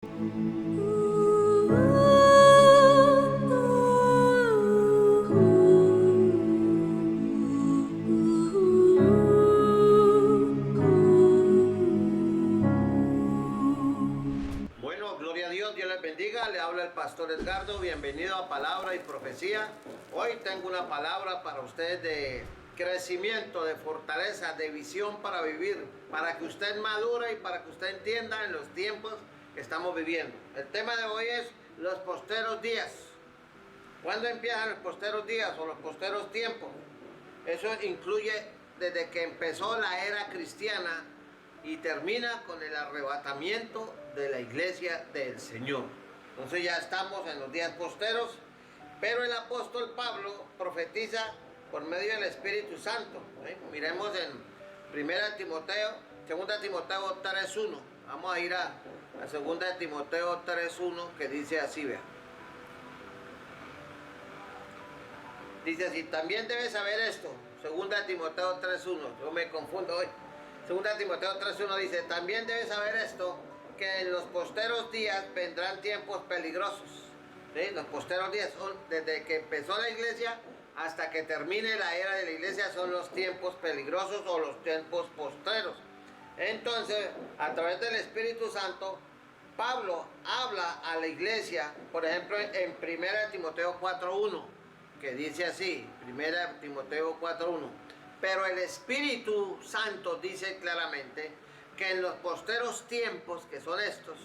Bueno, gloria a Dios, Dios les bendiga. Le habla el pastor Edgardo. Bienvenido a Palabra y Profecía. Hoy tengo una palabra para ustedes de crecimiento, de fortaleza, de visión para vivir, para que usted madure y para que usted entienda en los tiempos que estamos viviendo. El tema de hoy es los posteros días. ¿Cuándo empiezan los posteros días o los posteros tiempos? Eso incluye desde que empezó la era cristiana y termina con el arrebatamiento de la iglesia del Señor. Entonces ya estamos en los días posteros, pero el apóstol Pablo profetiza por medio del Espíritu Santo. Miremos en 2 Timoteo 3:1. Vamos a ir a 2 Timoteo 3:1, que dice así, vea. Dice así: también debes saber esto. 2 Timoteo 3:1. Yo me confundo hoy. 2 Timoteo 3:1 dice: también debes saber esto, que en los posteros días vendrán tiempos peligrosos. ¿Sí? Los posteros días son desde que empezó la iglesia hasta que termine la era de la iglesia, son los tiempos peligrosos o los tiempos postreros. Entonces, a través del Espíritu Santo, Pablo habla a la iglesia, por ejemplo, en 1 Timoteo 4:1, que dice así, 1 Timoteo 4:1. Pero el Espíritu Santo dice claramente que en los posteros tiempos, que son estos,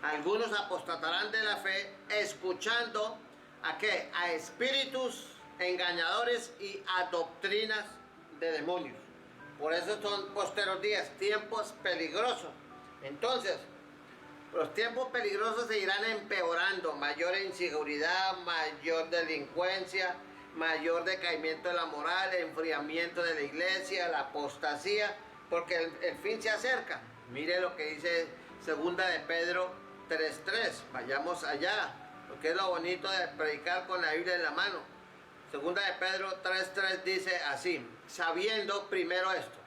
algunos apostatarán de la fe, escuchando ¿a qué? A espíritus engañadores y a doctrinas de demonios. Por eso son posteros días, tiempos peligrosos. Entonces, los tiempos peligrosos se irán empeorando: mayor inseguridad, mayor delincuencia, mayor decaimiento de la moral, enfriamiento de la iglesia, la apostasía, porque el fin se acerca. Mire lo que dice 2 de Pedro 3:3. Vayamos allá, porque es lo bonito de predicar con la Biblia en la mano. 2 de Pedro 3:3 dice así: sabiendo primero esto,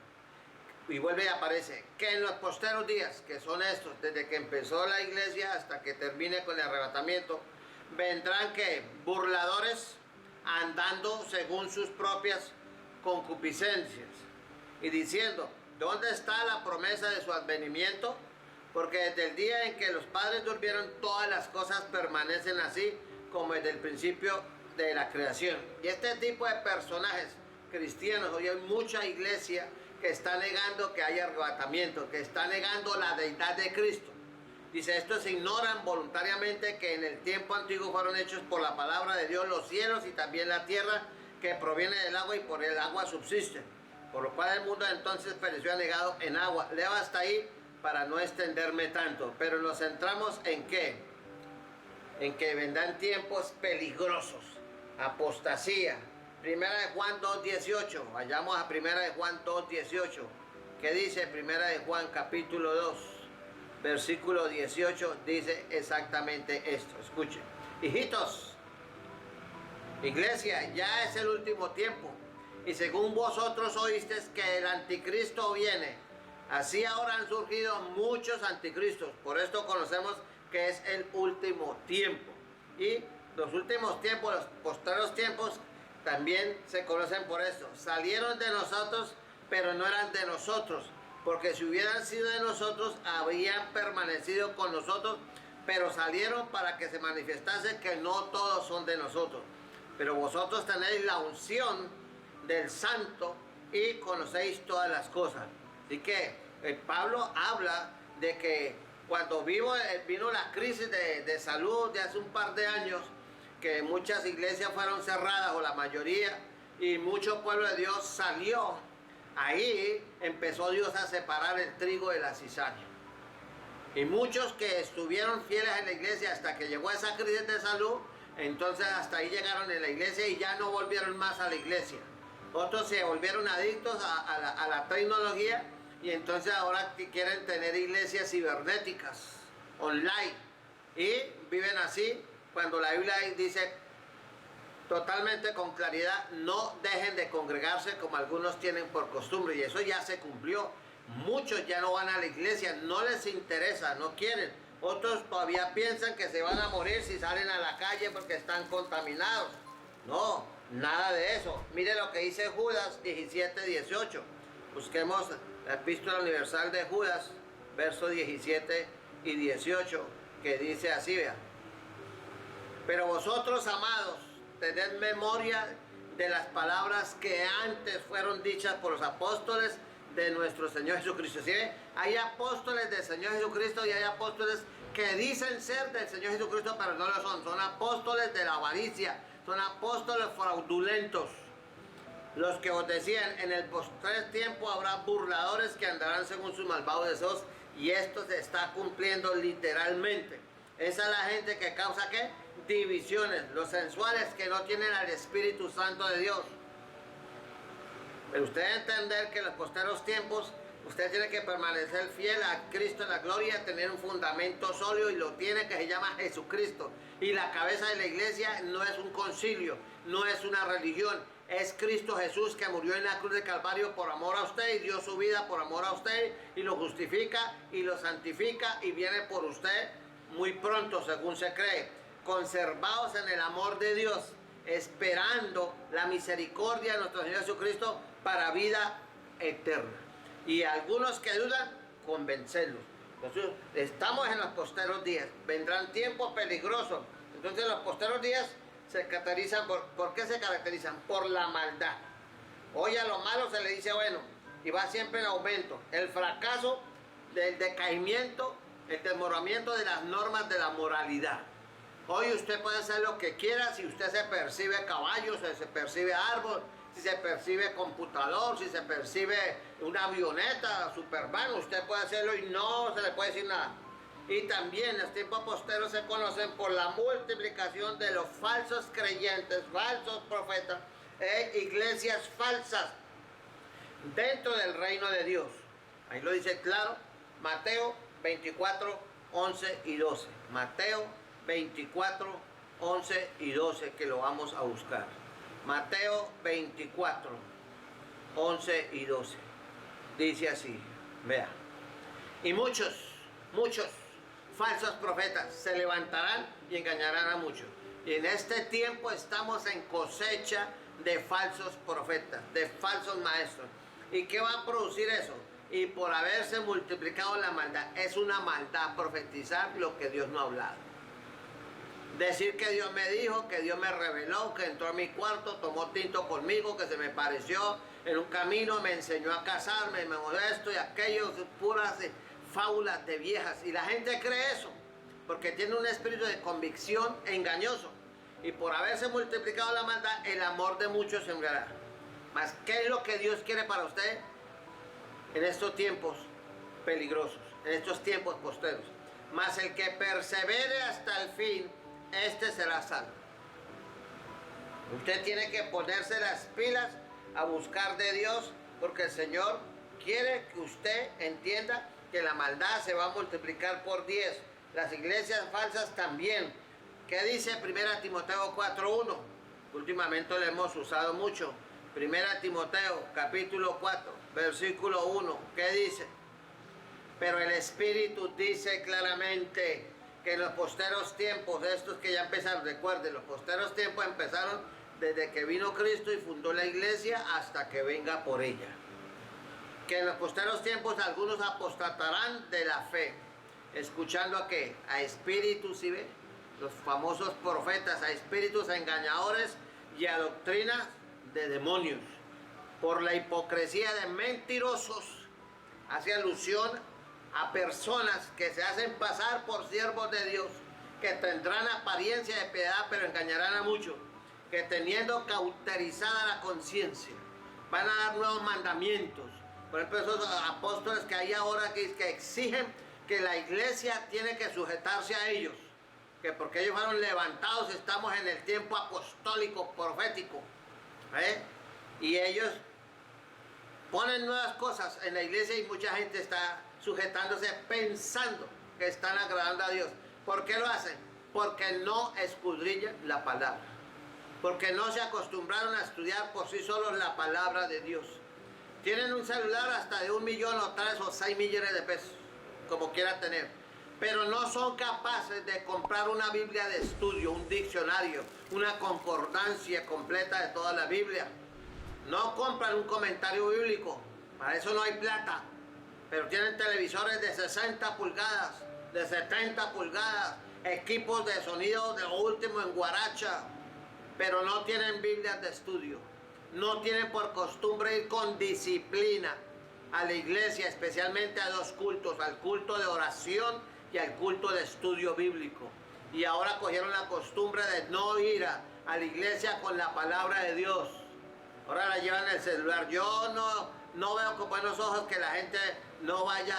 y vuelve y aparece, que en los posteros días, que son estos, desde que empezó la iglesia hasta que termine con el arrebatamiento, vendrán que burladores, andando según sus propias concupiscencias, y diciendo: ¿dónde está la promesa de su advenimiento? Porque desde el día en que los padres durmieron, todas las cosas permanecen así como desde el principio de la creación. Y este tipo de personajes cristianos, hoy hay mucha iglesia que está negando que haya arrebatamiento, que está negando la deidad de Cristo. Dice: estos ignoran voluntariamente que en el tiempo antiguo fueron hechos por la palabra de Dios los cielos y también la tierra, que proviene del agua y por el agua subsiste. Por lo cual el mundo entonces pereció anegado en agua. Leo hasta ahí para no extenderme tanto, pero nos centramos en ¿qué? En que vendrán tiempos peligrosos, apostasía. 1 de Juan 2:18. Vayamos a 1 de Juan 2:18. ¿Qué dice 1 de Juan capítulo 2? Versículo 18 dice exactamente esto. Escuchen. Hijitos, iglesia, ya es el último tiempo. Y según vosotros oísteis que el anticristo viene, así ahora han surgido muchos anticristos. Por esto conocemos que es el último tiempo. Y los últimos tiempos, los postreros tiempos, también se conocen por esto. Salieron de nosotros, pero no eran de nosotros. Porque si hubieran sido de nosotros, habrían permanecido con nosotros, pero salieron para que se manifestase que no todos son de nosotros. Pero vosotros tenéis la unción del Santo y conocéis todas las cosas. Así que Pablo habla de que cuando vino la crisis de salud de hace un par de años, que muchas iglesias fueron cerradas, o la mayoría, y mucho pueblo de Dios salió. Ahí empezó Dios a separar el trigo de la cizaña. Y muchos que estuvieron fieles en la iglesia hasta que llegó esa crisis de salud, entonces hasta ahí llegaron en la iglesia y ya no volvieron más a la iglesia. Otros se volvieron adictos a la tecnología y entonces ahora quieren tener iglesias cibernéticas, online, y viven así, cuando la Biblia dice totalmente con claridad: no dejen de congregarse como algunos tienen por costumbre. Y eso ya se cumplió. Muchos ya no van a la iglesia, no les interesa, no quieren, Otros todavía piensan que se van a morir si salen a la calle porque están contaminados. No, nada de eso. Mire lo que dice Judas 17:18. Busquemos la epístola universal de Judas, versos 17 y 18, que dice así, vea. Pero vosotros, amados, tened memoria de las palabras que antes fueron dichas por los apóstoles de nuestro Señor Jesucristo. ¿Sí ve? Hay apóstoles del Señor Jesucristo y hay apóstoles que dicen ser del Señor Jesucristo, pero no lo son. Son apóstoles de la avaricia, son apóstoles fraudulentos. Los que os decían, en el postrer tiempo habrá burladores que andarán según sus malvados deseos, y esto se está cumpliendo literalmente. Esa es la gente que causa, ¿qué? Divisiones, los sensuales que no tienen al Espíritu Santo de Dios. Pero usted debe entender que en los posteros tiempos usted tiene que permanecer fiel a Cristo en la gloria, tener un fundamento sólido, y lo tiene, que se llama Jesucristo. Y la cabeza de la iglesia no es un concilio, no es una religión, es Cristo Jesús, que murió en la cruz de Calvario por amor a usted y dio su vida por amor a usted y lo justifica y lo santifica y viene por usted muy pronto, según se cree. Conservados en el amor de Dios, esperando la misericordia de nuestro Señor Jesucristo para vida eterna. Y algunos que dudan, convencerlos. Entonces, estamos en los posteros días, vendrán tiempos peligrosos. Entonces los posteros días se caracterizan ¿por qué se caracterizan? Por la maldad. Hoy a lo malo se le dice bueno, y va siempre en aumento. El fracaso del decaimiento, el desmoronamiento de las normas de la moralidad. Hoy usted puede hacer lo que quiera, si usted se percibe caballo, si se percibe árbol, si se percibe computador, si se percibe una avioneta, Superman, usted puede hacerlo y no se le puede decir nada. Y también los tiempos posteros se conocen por la multiplicación de los falsos creyentes, falsos profetas e iglesias falsas dentro del reino de Dios. Ahí lo dice claro, Mateo 24, 11 y 12. Mateo 24, 11 y 12, que lo vamos a buscar. Mateo 24, 11 y 12. Dice así, vea. Y muchos falsos profetas se levantarán y engañarán a muchos. Y en este tiempo estamos en cosecha de falsos profetas, de falsos maestros. ¿Y qué va a producir eso? Y por haberse multiplicado la maldad. Es una maldad profetizar lo que Dios no ha hablado. Decir que Dios me dijo, que Dios me reveló, que entró a mi cuarto, tomó tinto conmigo, que se me pareció en un camino, me enseñó a casarme, me modesto y aquello, puras fábulas de viejas. Y la gente cree eso, porque tiene un espíritu de convicción engañoso. Y por haberse multiplicado la maldad, el amor de muchos se enfriará. Mas, ¿qué es lo que Dios quiere para usted en estos tiempos peligrosos, en estos tiempos posteros? Mas el que persevere hasta el fin, este será salvo. Usted tiene que ponerse las pilas a buscar de Dios, porque el Señor quiere que usted entienda que la maldad se va a multiplicar por 10. Las iglesias falsas también. ¿Qué dice 1 Timoteo 4:1? Últimamente lo hemos usado mucho. 1 Timoteo capítulo 4, versículo 1. ¿Qué dice? Pero el Espíritu dice claramente que en los posteros tiempos, estos que ya empezaron, recuerden, los posteros tiempos empezaron desde que vino Cristo y fundó la iglesia hasta que venga por ella. Que en los posteros tiempos algunos apostatarán de la fe, escuchando a qué, a espíritus, ¿sí ve? Los famosos profetas, a espíritus engañadores y a doctrinas de demonios, por la hipocresía de mentirosos. Hace alusión a personas que se hacen pasar por siervos de Dios, que tendrán apariencia de piedad, pero engañarán a muchos, que teniendo cauterizada la conciencia, van a dar nuevos mandamientos. Por ejemplo, esos apóstoles que hay ahora que exigen que la iglesia tiene que sujetarse a ellos, que porque ellos fueron levantados, estamos en el tiempo apostólico, profético, y ellos ponen nuevas cosas en la iglesia y mucha gente está sujetándose pensando que están agradando a Dios. ¿Por qué lo hacen? Porque no escudriñan la palabra, porque no se acostumbraron a estudiar por sí solos la palabra de Dios. Tienen un celular hasta de 1 millón o 3 o 6 millones de pesos, como quiera tener, pero no son capaces de comprar una Biblia de estudio, un diccionario, una concordancia completa de toda la Biblia. No compran un comentario bíblico, para eso no hay plata, pero tienen televisores de 60 pulgadas, de 70 pulgadas, equipos de sonido de lo último en guaracha, pero no tienen Biblias de estudio. No tienen por costumbre ir con disciplina a la iglesia, especialmente a dos cultos, al culto de oración y al culto de estudio bíblico. Y ahora cogieron la costumbre de no ir a la iglesia con la palabra de Dios. Ahora la llevan en el celular. Yo no veo con buenos ojos que la gente no vaya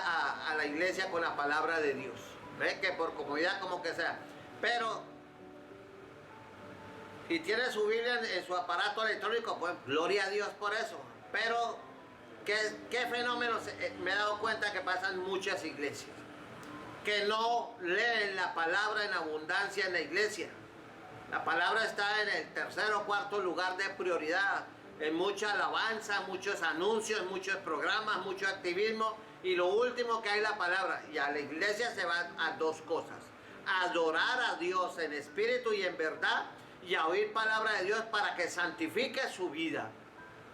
a la iglesia con la palabra de Dios. ¿Ve? Que por comodidad como que sea. Pero si tiene su Biblia en su aparato electrónico, pues gloria a Dios por eso. Pero ¿qué fenómenos me he dado cuenta que pasan en muchas iglesias? Que no leen la palabra en abundancia en la iglesia. La palabra está en el tercer o cuarto lugar de prioridad. En mucha alabanza, muchos anuncios, muchos programas, mucho activismo. Y lo último que hay la palabra. Y a la iglesia se van a dos cosas. Adorar a Dios en espíritu y en verdad. Y a oír palabra de Dios para que santifique su vida.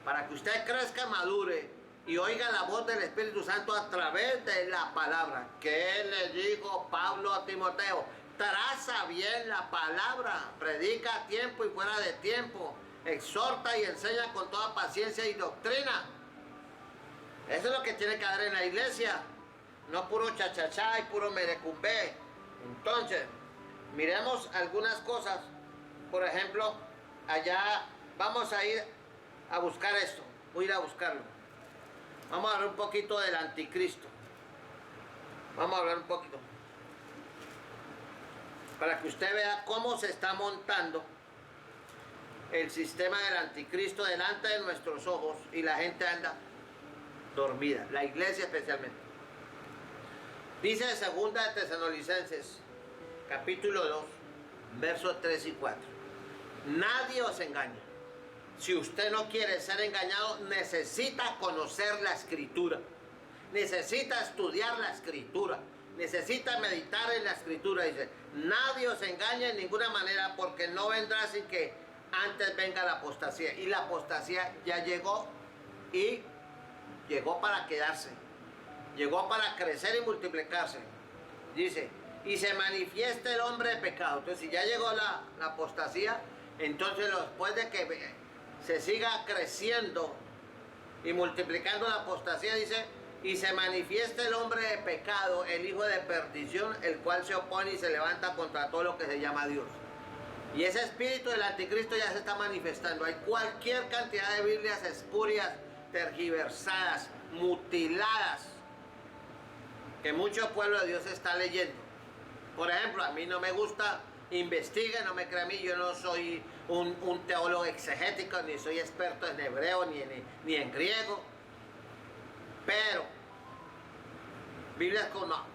Para que usted crezca, madure y oiga la voz del Espíritu Santo a través de la palabra. ¿Qué le dijo Pablo a Timoteo? Traza bien la palabra, predica a tiempo y fuera de tiempo, exhorta y enseña con toda paciencia y doctrina. Eso es lo que tiene que haber en la iglesia, no puro chachachá y puro merecumbé. Entonces, miremos algunas cosas. Por ejemplo, allá vamos a ir a buscar esto, voy a ir a buscarlo. Vamos a hablar un poquito del anticristo. Vamos a hablar un poquito. Para que usted vea cómo se está montando el sistema del anticristo delante de nuestros ojos y la gente anda dormida, la iglesia especialmente. Dice 2 de Tesalonicenses, capítulo 2, versos 3 y 4. Nadie os engaña. Si usted no quiere ser engañado, necesita conocer la Escritura. Necesita estudiar la Escritura. Necesita meditar en la Escritura. Dice, nadie os engaña en ninguna manera, porque no vendrá sin que antes venga la apostasía. Y la apostasía ya llegó, y llegó para quedarse. Llegó para crecer y multiplicarse. Dice, y se manifiesta el hombre de pecado. Entonces, si ya llegó la apostasía, entonces después de que se siga creciendo y multiplicando la apostasía, dice, y se manifiesta el hombre de pecado, el hijo de perdición, el cual se opone y se levanta contra todo lo que se llama Dios. Y ese espíritu del anticristo ya se está manifestando. Hay cualquier cantidad de Biblias espurias, tergiversadas, mutiladas, que mucho pueblo de Dios está leyendo. Por ejemplo, a mí no me gusta. Investigue, no me crea a mí, yo no soy un teólogo exegético, ni soy experto en hebreo, ni en griego. Pero, Biblias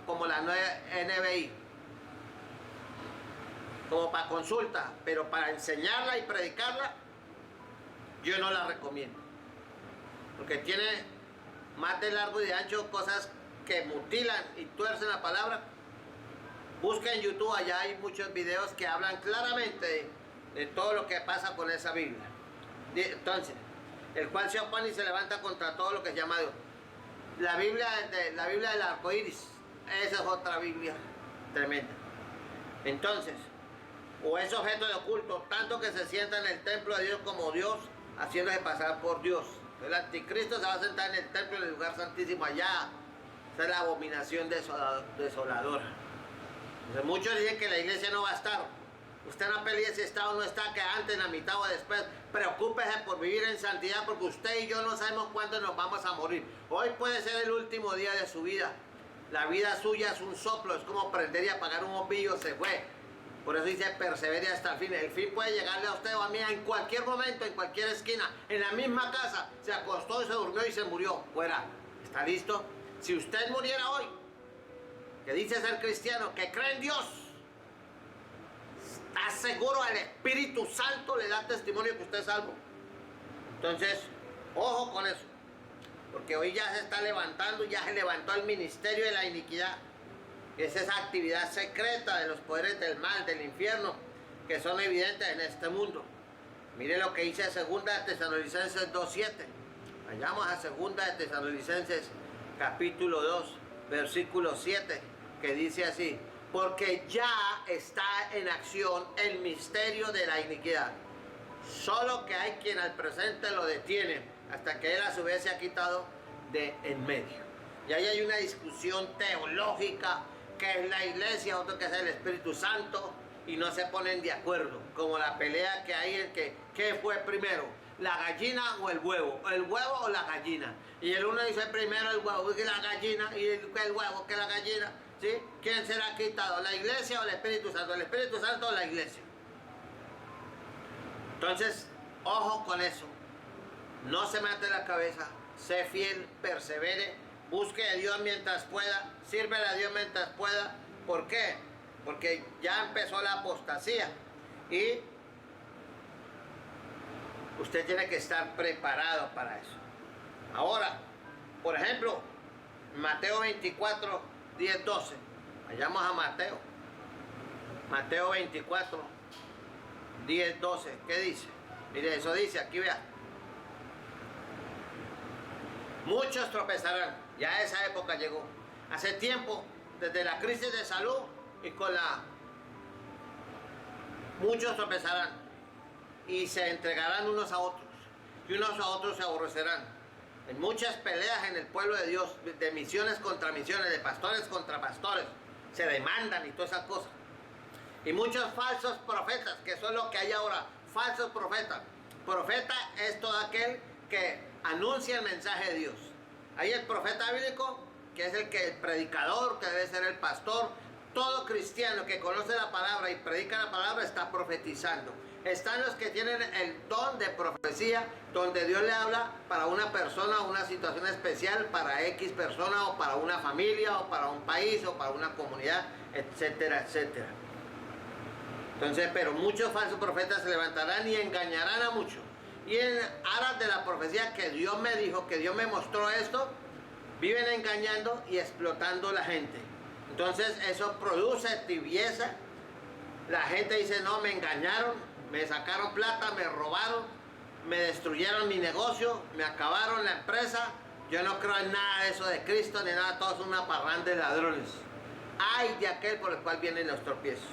como la NBI, como para consulta, pero para enseñarla y predicarla, yo no la recomiendo. Porque tiene más de largo y de ancho cosas que mutilan y tuercen la palabra. Busca en YouTube, allá hay muchos videos que hablan claramente de todo lo que pasa con esa Biblia. Entonces, el cual se opone y se levanta contra todo lo que se llama Dios. La Biblia del arco iris, esa es otra Biblia tremenda. Entonces, o es objeto de oculto, tanto que se sienta en el templo de Dios como Dios, haciéndose pasar por Dios. El anticristo se va a sentar en el templo, en el lugar santísimo allá. Esa es la abominación desoladora. Entonces, muchos dicen que la iglesia no va a estar. Usted no pelee si está o no está, que antes, en la mitad o después. Preocúpese por vivir en santidad, porque usted y yo no sabemos cuándo nos vamos a morir. Hoy puede ser el último día de su vida. La vida suya es un soplo, es como prender y apagar un bombillo, se fue. Por eso dice, persevere hasta el fin. El fin puede llegarle a usted o a mí en cualquier momento, en cualquier esquina, en la misma casa. Se acostó, se durmió y se murió. Fuera. ¿Está listo? Si usted muriera hoy, que dice ser cristiano, que cree en Dios, está seguro, el Espíritu Santo le da testimonio que usted es salvo. Entonces, ojo con eso, porque hoy ya se está levantando, ya se levantó el ministerio de la iniquidad. Es esa actividad secreta de los poderes del mal, del infierno, que son evidentes en este mundo. Mire lo que dice 2 de Tesalonicenses 2:7. Vayamos a 2 de Tesalonicenses capítulo 2, versículo 7, que dice así: porque ya está en acción el misterio de la iniquidad, solo que hay quien al presente lo detiene, hasta que él a su vez se ha quitado de en medio. Y ahí hay una discusión teológica, que es la iglesia, otro que es el Espíritu Santo, y no se ponen de acuerdo, como la pelea que hay en que ¿qué fue primero? ¿La gallina o el huevo? ¿El huevo o la gallina? Y el uno dice primero el huevo que la gallina, y el huevo que la gallina, ¿sí? ¿Quién será quitado? ¿La iglesia o el Espíritu Santo? ¿El Espíritu Santo o la iglesia? Entonces, ojo con eso. No se mate la cabeza, sé fiel, persevere, busque a Dios mientras pueda, sírvele a Dios mientras pueda. ¿Por qué? Porque ya empezó la apostasía y usted tiene que estar preparado para eso. Ahora, por ejemplo, Mateo 24, 10, 12. Vayamos a Mateo. Mateo 24, 10, 12. ¿Qué dice? Mire, eso dice, aquí vea. Muchos tropezarán. Ya esa época llegó. Hace tiempo, desde la crisis de salud y con la... Muchos tropezarán y se entregarán unos a otros, y unos a otros se aborrecerán. En muchas peleas en el pueblo de Dios, de misiones contra misiones, de pastores contra pastores, se demandan y todas esas cosas. Y muchos falsos profetas, que son lo que hay ahora, falsos profetas. Profeta es todo aquel que anuncia el mensaje de Dios. Hay el profeta bíblico, que es el predicador, que debe ser el pastor. Todo cristiano que conoce la palabra y predica la palabra está profetizando. Están los que tienen el don de profecía, donde Dios le habla para una persona, una situación especial, para X persona, o para una familia, o para un país, o para una comunidad, etcétera, etcétera. Entonces, pero muchos falsos profetas se levantarán y engañarán a muchos. Y en aras de la profecía que Dios me dijo, que Dios me mostró esto, viven engañando y explotando la gente. Entonces eso produce tibieza. La gente dice, no, me engañaron, me sacaron plata, me robaron, me destruyeron mi negocio, me acabaron la empresa. Yo no creo en nada de eso de Cristo ni nada, todo es una parranda de ladrones. Ay de aquel por el cual vienen los tropiezos.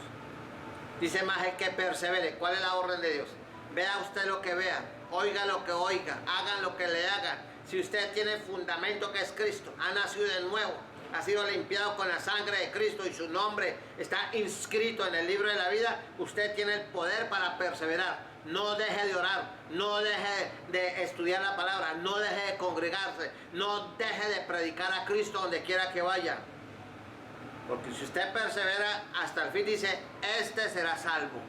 Dice más el que persevere. ¿Cuál es la orden de Dios? Vea usted lo que vea, oiga lo que oiga, hagan lo que le hagan. Si usted tiene el fundamento que es Cristo, ha nacido de nuevo, ha sido limpiado con la sangre de Cristo y su nombre está inscrito en el libro de la vida, usted tiene el poder para perseverar. No deje de orar, no deje de estudiar la palabra, no deje de congregarse, no deje de predicar a Cristo donde quiera que vaya. Porque si usted persevera hasta el fin, dice, este será salvo.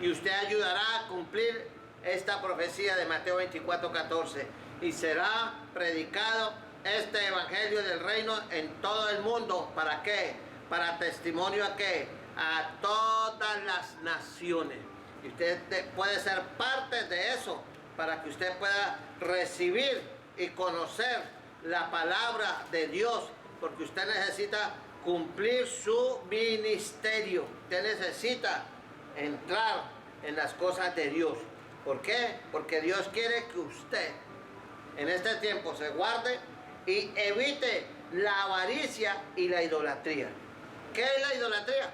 Y usted ayudará a cumplir esta profecía de Mateo 24, 14. Y será predicado este evangelio del reino en todo el mundo. ¿Para qué? Para testimonio a qué? A todas las naciones. Y usted puede ser parte de eso, para que usted pueda recibir y conocer la palabra de Dios, porque usted necesita cumplir su ministerio. Usted necesita entrar en las cosas de Dios. ¿Por qué? Porque Dios quiere que usted en este tiempo se guarde y evite la avaricia y la idolatría. ¿Qué es la idolatría?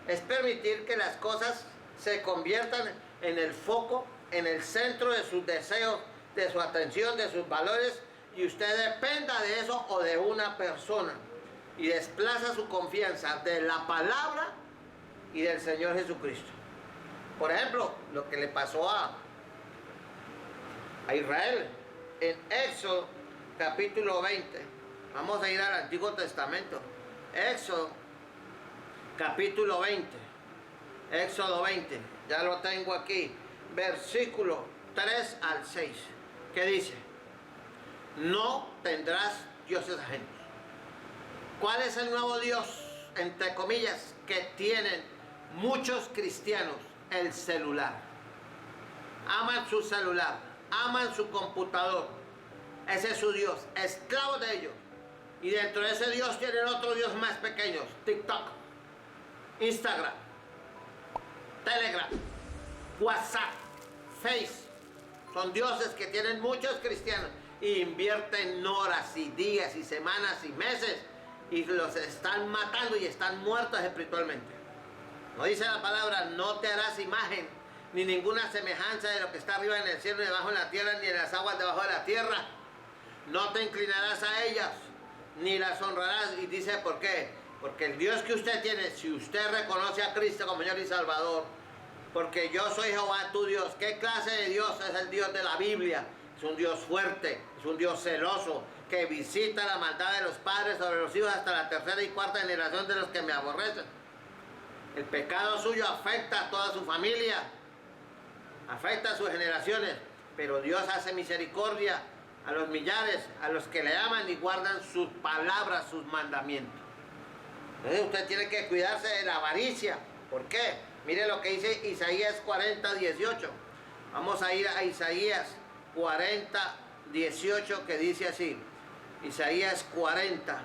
Es permitir que las cosas se conviertan en el foco, en el centro de sus deseos, de su atención, de sus valores, y usted dependa de eso o de una persona, y desplaza su confianza de la palabra y del Señor Jesucristo. Por ejemplo, lo que le pasó a Israel en Éxodo capítulo 20. Vamos a ir al Antiguo Testamento. Éxodo capítulo 20. Éxodo 20. Ya lo tengo aquí. Versículo 3 al 6. ¿Qué dice? No tendrás dioses ajenos. ¿Cuál es el nuevo Dios, entre comillas, que tienen muchos cristianos? El celular. Aman su celular, aman su computador. Ese es su Dios, esclavos de ellos. Y dentro de ese Dios tienen otros dios más pequeños. TikTok, Instagram, Telegram, WhatsApp, Face. Son dioses que tienen muchos cristianos. Y invierten horas y días y semanas y meses. Y los están matando y están muertos espiritualmente. No dice la palabra, no te harás imagen, ni ninguna semejanza de lo que está arriba en el cielo, ni debajo en la tierra, ni en las aguas debajo de la tierra. No te inclinarás a ellas, ni las honrarás. Y dice, ¿por qué? Porque el Dios que usted tiene, si usted reconoce a Cristo como Señor y Salvador, porque yo soy Jehová tu Dios. ¿Qué clase de Dios es el Dios de la Biblia? Es un Dios fuerte, es un Dios celoso, que visita la maldad de los padres sobre los hijos hasta la tercera y cuarta generación de los que me aborrecen. El pecado suyo afecta a toda su familia, afecta a sus generaciones, pero Dios hace misericordia a los millares, a los que le aman y guardan sus palabras, sus mandamientos. Entonces usted tiene que cuidarse de la avaricia. ¿Por qué? Mire lo que dice Isaías 40, 18. Vamos a ir a Isaías 40, 18, que dice así. Isaías 40,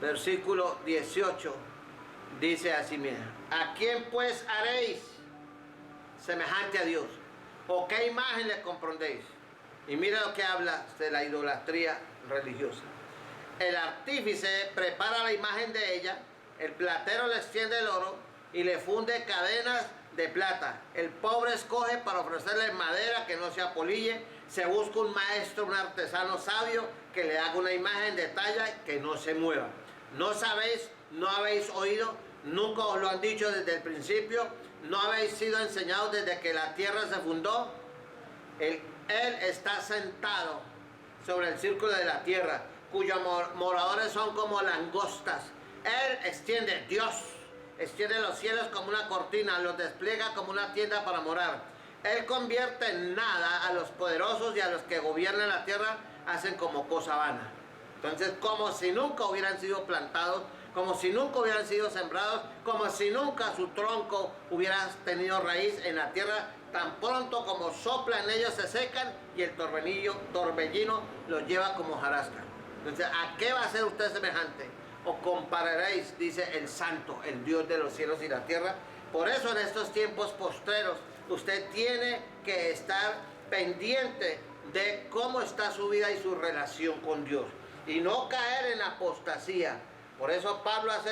versículo 18, dice así, mira. ¿A quién pues haréis semejante a Dios? ¿O qué imagen le comprendéis? Y mira lo que habla de la idolatría religiosa. El artífice prepara la imagen de ella, el platero le extiende el oro y le funde cadenas de plata. El pobre escoge para ofrecerle madera que no se apolille. Se busca un maestro, un artesano sabio que le haga una imagen de talla que no se mueva. ¿No sabéis? ¿No habéis oído? ¿Nunca os lo han dicho desde el principio? ¿No habéis sido enseñados desde que la tierra se fundó? Él está sentado sobre el círculo de la tierra, cuyos moradores son como langostas. Él extiende, Dios extiende los cielos como una cortina, los despliega como una tienda para morar. Él convierte en nada a los poderosos y a los que gobiernan la tierra hacen como cosa vana. Entonces, como si nunca hubieran sido plantados, como si nunca hubieran sido sembrados, como si nunca su tronco hubiera tenido raíz en la tierra, tan pronto como sopla en ellos se secan y el torbellino los lleva como hojarasca. Entonces, ¿a qué va a ser usted semejante? ¿O compararéis, dice el Santo, el Dios de los cielos y la tierra? Por eso en estos tiempos postreros usted tiene que estar pendiente de cómo está su vida y su relación con Dios y no caer en apostasía. Por eso Pablo hace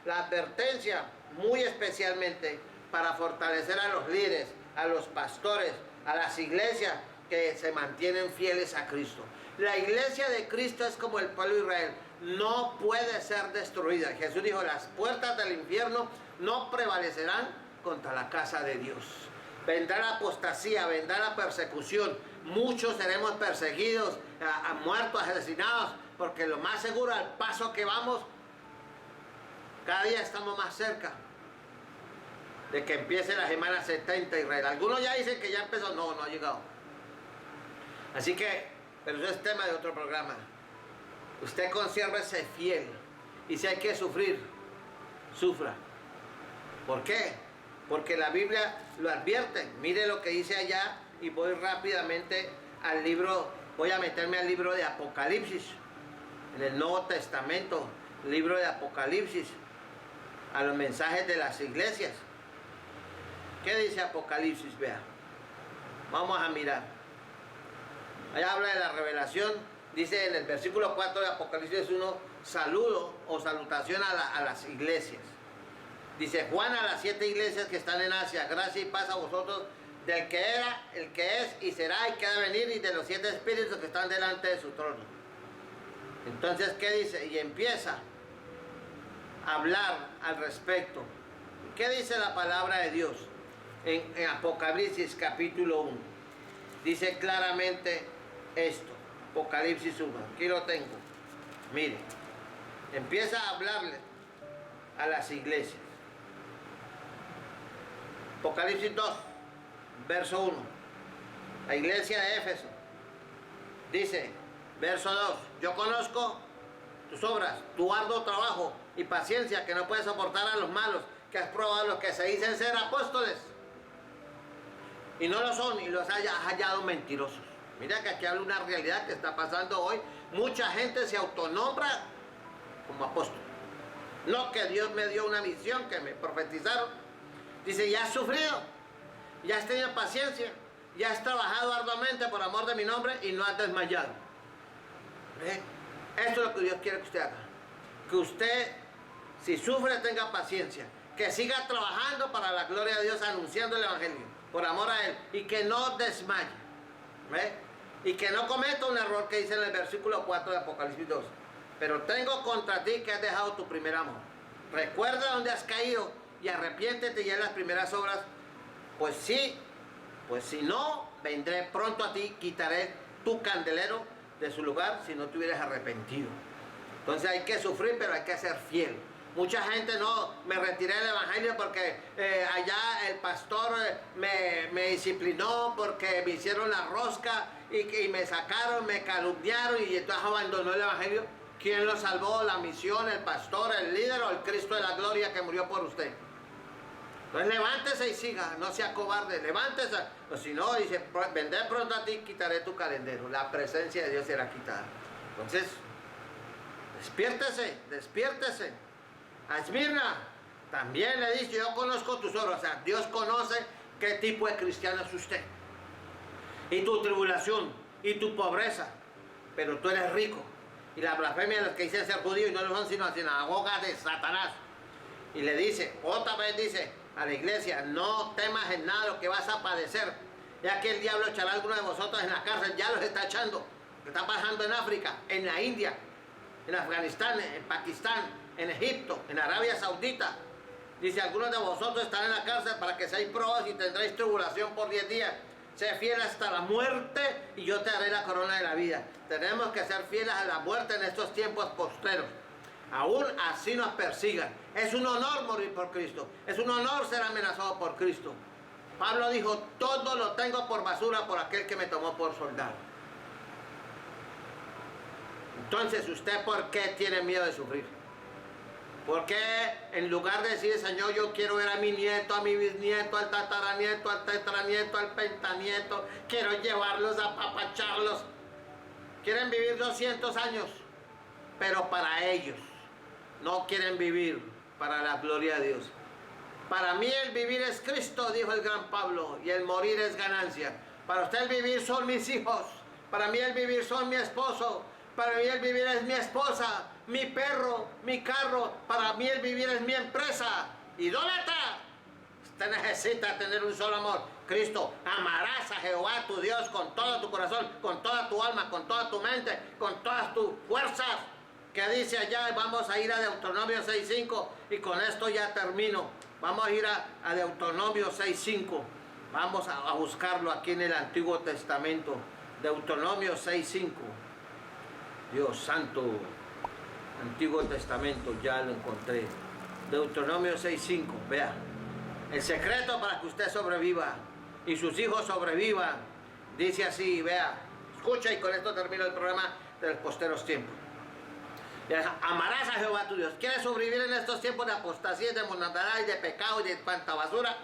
la advertencia muy especialmente para fortalecer a los líderes, a los pastores, a las iglesias que se mantienen fieles a Cristo. La iglesia de Cristo es como el pueblo de Israel, no puede ser destruida. Jesús dijo, las puertas del infierno no prevalecerán contra la casa de Dios. Vendrá la apostasía, vendrá la persecución, muchos seremos perseguidos, muertos, asesinados, porque lo más seguro, al paso que vamos, cada día estamos más cerca de que empiece la semana 70 Israel. Algunos ya dicen que ya empezó, no ha llegado. Así que, pero eso es tema de otro programa. Usted consérvese fiel. Y si hay que sufrir, sufra. ¿Por qué? Porque la Biblia lo advierte. Mire lo que dice allá y voy rápidamente al libro, voy a meterme al libro de Apocalipsis. En el Nuevo Testamento, libro de Apocalipsis, a los mensajes de las iglesias. ¿Qué dice Apocalipsis? Vea. Vamos a mirar. Allá habla de la revelación. Dice en el versículo 4 de Apocalipsis 1, saludo o salutación a las iglesias. Dice Juan a las 7 iglesias que están en Asia, gracia y paz a vosotros del que era, el que es y será y que ha de venir y de los 7 espíritus que están delante de su trono. Entonces, ¿qué dice? Y empieza a hablar al respecto. ¿Qué dice la palabra de Dios? En Apocalipsis capítulo 1. Dice claramente esto. Apocalipsis 1. Aquí lo tengo. Mire. Empieza a hablarle a las iglesias. Apocalipsis 2, verso 1. La iglesia de Éfeso. Dice, verso 2. Yo conozco tus obras, tu arduo trabajo y paciencia, que no puedes soportar a los malos, que has probado a los que se dicen ser apóstoles y no lo son, y los has hallado mentirosos. Mira que aquí habla una realidad que está pasando hoy. Mucha gente se autonombra como apóstol. No que Dios me dio una misión, que me profetizaron. Dice, ya has sufrido, ya has tenido paciencia, ya has trabajado arduamente por amor de mi nombre y no has desmayado. Esto es lo que Dios quiere que usted haga. Que usted, si sufre, tenga paciencia. Que siga trabajando para la gloria de Dios, anunciando el Evangelio, por amor a Él. Y que no desmaye. Y que no cometa un error que dice en el versículo 4 de Apocalipsis 2. Pero tengo contra ti que has dejado tu primer amor. Recuerda dónde has caído y arrepiéntete ya en las primeras obras. Pues sí, pues si no, vendré pronto a ti, quitaré tu candelero de su lugar si no te hubieras arrepentido. Entonces hay que sufrir, pero hay que ser fiel. Mucha gente no, me retiré del evangelio porque allá el pastor me disciplinó, porque me hicieron la rosca y me sacaron, me calumniaron y entonces abandonó el evangelio. ¿Quién lo salvó? ¿La misión, el pastor, el líder o el Cristo de la gloria que murió por usted? Entonces levántese y siga, no sea cobarde, levántese. O si no, dice, vendré pronto a ti, quitaré tu calendero. La presencia de Dios será quitada. Entonces, despiértese, despiértese. A Esmirna también le dice, yo conozco tus obras. O sea, Dios conoce qué tipo de cristiano es usted. Y tu tribulación, y tu pobreza. Pero tú eres rico. Y la blasfemia de los que dicen ser judíos y no lo son sino sinagoga de Satanás. Y le dice, otra vez dice a la iglesia, no temas en nada lo que vas a padecer. Ya que el diablo echará a alguno de vosotros en la cárcel, ya los está echando. Lo está pasando en África, en la India, en Afganistán, en Pakistán, en Egipto, en Arabia Saudita. Dice, algunos de vosotros están en la cárcel para que seáis probados y tendréis tribulación por 10 días. Sé fiel hasta la muerte y yo te daré la corona de la vida. Tenemos que ser fieles a la muerte en estos tiempos postreros. Aún así nos persigan. Es un honor morir por Cristo. Es un honor ser amenazado por Cristo. Pablo dijo, todo lo tengo por basura por aquel que me tomó por soldado. Entonces, ¿usted por qué tiene miedo de sufrir? ¿Por qué en lugar de decir, Señor, yo quiero ver a mi nieto, a mi bisnieto, al tataranieto, al tetranieto, al pentanieto, quiero llevarlos a apapacharlos? Quieren vivir 200 años, pero para ellos. No quieren vivir para la gloria de Dios. Para mí el vivir es Cristo, dijo el gran Pablo, y el morir es ganancia. Para usted el vivir son mis hijos. Para mí el vivir son mi esposo. Para mí el vivir es mi esposa, mi perro, mi carro. Para mí el vivir es mi empresa. ¡Idólatra! Usted necesita tener un solo amor. Cristo, amarás a Jehová tu Dios con todo tu corazón, con toda tu alma, con toda tu mente, con todas tus fuerzas. Que dice allá, vamos a ir a Deuteronomio 6.5 y con esto ya termino. Vamos a ir a Deuteronomio 6.5. Vamos a buscarlo aquí en el Antiguo Testamento. Deuteronomio 6.5. Dios santo, Antiguo Testamento, ya lo encontré. Deuteronomio 6.5, vea. El secreto para que usted sobreviva y sus hijos sobrevivan. Dice así, vea. Escucha y con esto termino el programa de los posteros tiempos. Amarás a Jehová tu Dios. ¿Quieres sobrevivir en estos tiempos de apostasía, de monadad y de pecado y de cuanta basura?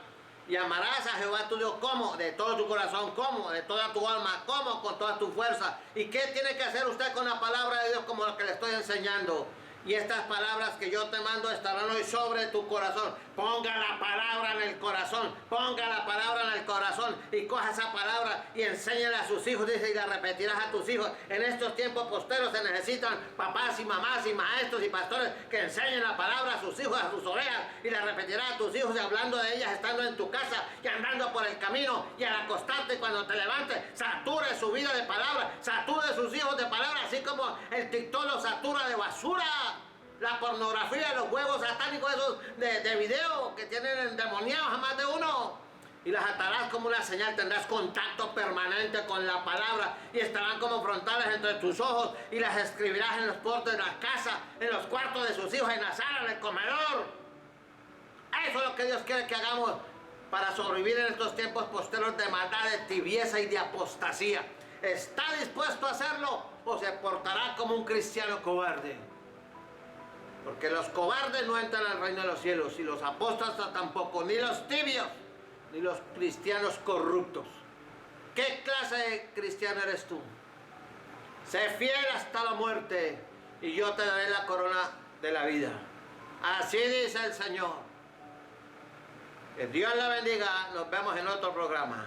Y amarás a Jehová tu Dios, ¿cómo? De todo tu corazón, ¿cómo? De toda tu alma, ¿cómo? Con toda tu fuerza. ¿Y qué tiene que hacer usted con la palabra de Dios como lo que le estoy enseñando? Y estas palabras que yo te mando estarán hoy sobre tu corazón. Ponga la palabra en el corazón. Ponga la palabra en el corazón. Y coja esa palabra y enséñala a sus hijos. Dice, y la repetirás a tus hijos. En estos tiempos posteros se necesitan papás y mamás y maestros y pastores que enseñen la palabra a sus hijos, a sus ovejas. Y la repetirás a tus hijos y hablando de ellas estando en tu casa y andando por el camino. Y al acostarte cuando te levantes, sature su vida de palabra. Sature sus hijos de palabra. Así como el TikTok los satura de basura. La pornografía, los juegos satánicos esos de video que tienen endemoniados a más de uno. Y las atarás como una señal, tendrás contacto permanente con la palabra y estarán como frontales entre tus ojos y las escribirás en los portes de la casa, en los cuartos de sus hijos, en la sala, en el comedor. Eso es lo que Dios quiere que hagamos para sobrevivir en estos tiempos posteros de maldad, de tibieza y de apostasía. ¿Está dispuesto a hacerlo o se portará como un cristiano cobarde? Porque los cobardes no entran al reino de los cielos, y los apóstatas tampoco, ni los tibios, ni los cristianos corruptos. ¿Qué clase de cristiano eres tú? Sé fiel hasta la muerte, y yo te daré la corona de la vida. Así dice el Señor. Que Dios la bendiga. Nos vemos en otro programa.